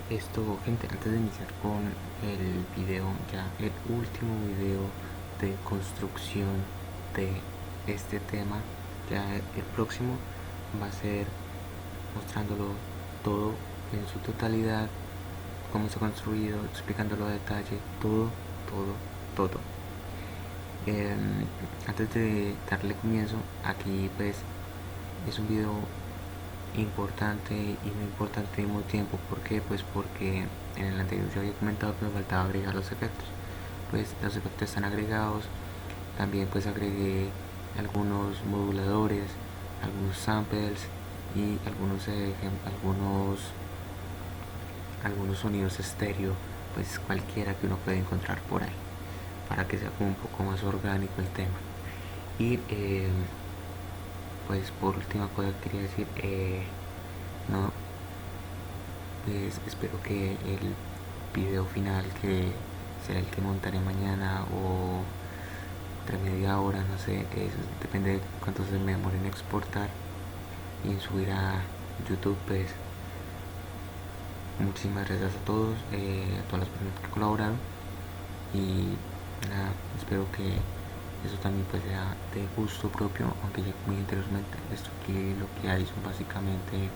Esto, gente, antes de iniciar con el video, ya el último video de construcción de este tema, ya el próximo va a ser mostrándolo todo en su totalidad, cómo está construido, explicándolo a detalle, todo, todo, todo. Antes de darle comienzo, aquí pues es un video importante y no importante al mismo tiempo. ¿Por qué? Pues porque en el anterior yo había comentado que me faltaba agregar los efectos. Pues los efectos están agregados. También pues agregué algunos moduladores, algunos samples y algunos sonidos estéreo, pues cualquiera que uno puede encontrar por ahí, para que sea como un poco más orgánico el tema. Y pues por última cosa quería decir, no, pues espero que el video final, que será el que montaré mañana o entre media hora, no sé, eso depende de cuánto se me demore en exportar y en subir a YouTube. Pues muchísimas gracias a todos, a todas las personas que colaboraron, y nada, espero que eso también pues sea de gusto propio, aunque ya como anteriormente, esto que lo que hay son básicamente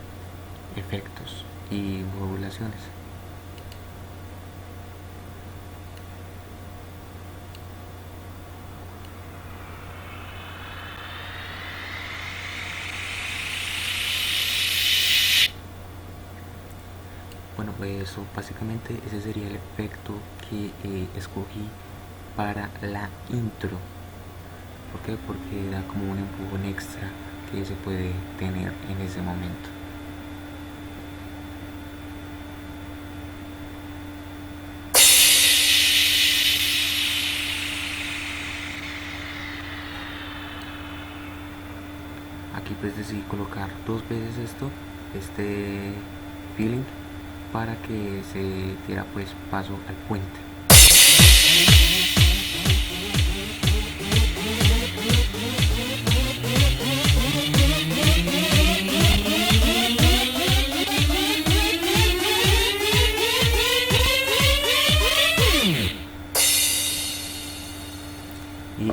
efectos y modulaciones. Bueno, pues eso básicamente ese sería el efecto que escogí para la intro. ¿Por qué? Porque da como un empujón extra que se puede tener en ese momento. Aquí pues decidí colocar dos veces este feeling, para que se diera pues paso al puente. Y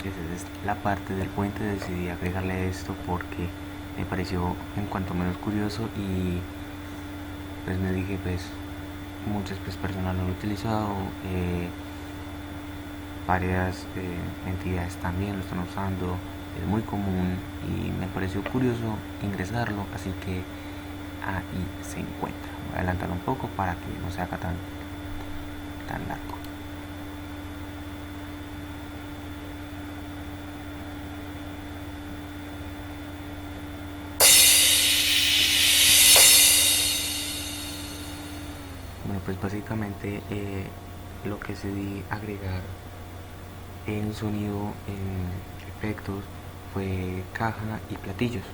esa es la parte del puente. Decidí agregarle esto porque me pareció en cuanto menos curioso, y pues me dije, pues muchas pues personas lo han utilizado, varias entidades también lo están usando, es muy común y me pareció curioso ingresarlo, así que ahí se encuentra. Voy a adelantarlo un poco para que no se haga tan largo. Bueno, pues básicamente lo que decidí agregar en sonido, en efectos, fue caja y platillos.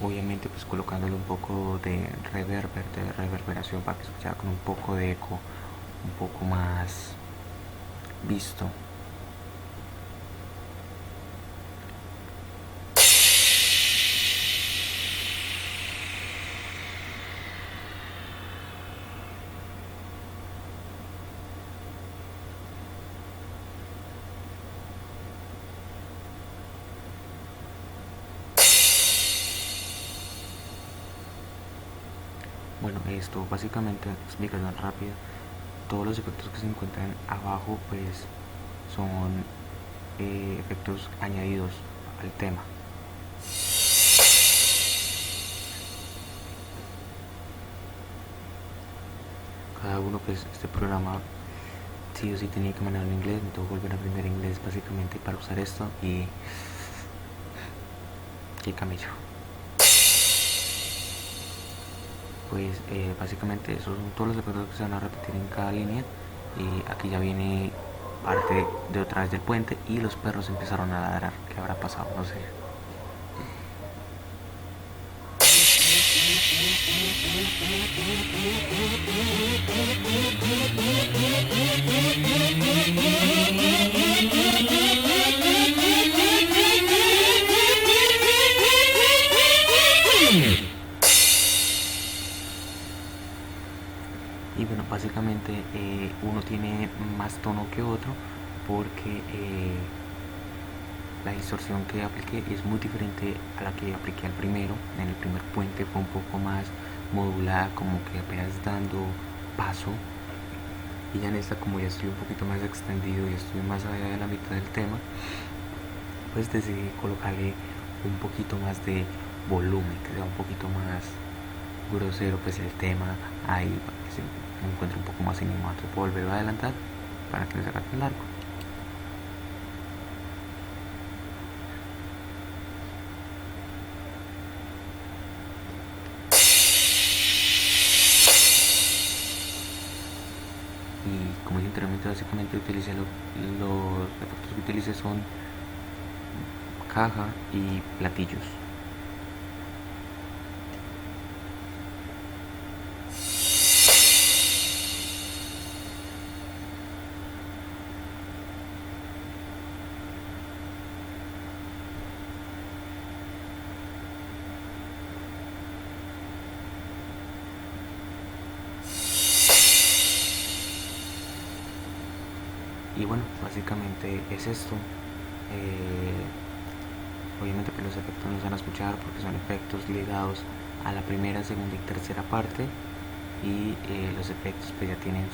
Obviamente pues colocándole un poco de reverberación, para que escuchara con un poco de eco, un poco más visto. Bueno, esto básicamente, explicación rápida, todos los efectos que se encuentran abajo pues son efectos añadidos al tema. Cada uno pues, este programa sí o sí tenía que manejarlo en inglés, me tuvo que volver a aprender inglés básicamente para usar esto, y qué camello. Pues básicamente esos son todos los efectos que se van a repetir en cada línea, y aquí ya viene parte de otra vez del puente y los perros empezaron a ladrar. ¿Qué habrá pasado? No sé. básicamente uno tiene más tono que otro porque la distorsión que apliqué es muy diferente a la que apliqué al primero. En el primer puente fue un poco más modulada, como que apenas dando paso, y ya en esta, como ya estoy un poquito más extendido y estoy más allá de la mitad del tema, pues decidí colocarle un poquito más de volumen, que sea un poquito más grosero pues el tema ahí, para que se encuentre un poco más cinemático. Puedo volver a adelantar para que no se haga tan largo. Y como dije anteriormente, básicamente utilicé los efectos que utilicé son caja y platillos. Y bueno, básicamente es esto. Obviamente pues los efectos no se van a escuchar porque son efectos ligados a la primera, segunda y tercera parte. Y los efectos pues ya tienen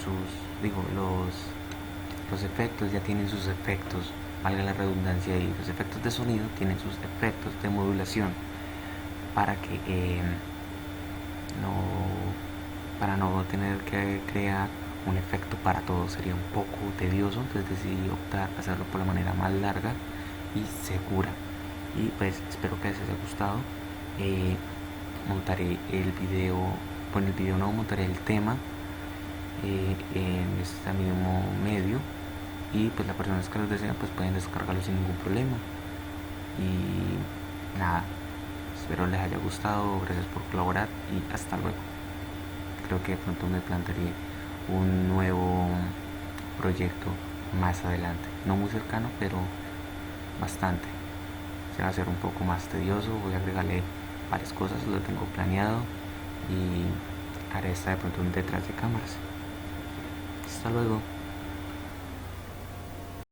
los efectos ya tienen sus efectos, valga la redundancia, y los efectos de sonido tienen sus efectos de modulación para que no para no tener que crear un efecto para todo, sería un poco tedioso. Entonces decidí optar a hacerlo por la manera más larga y segura. Y pues espero que les haya gustado. Montaré el video, bueno, el video no, montaré el tema en este mismo medio, y pues las personas que los desean pues pueden descargarlo sin ningún problema. Y nada, espero les haya gustado, gracias por colaborar y hasta luego. Creo que de pronto me plantearé un nuevo proyecto más adelante, no muy cercano, pero bastante. Se va a hacer un poco más tedioso, voy a agregarle varias cosas, lo tengo planeado, y haré esta de pronto un detrás de cámaras. Hasta luego.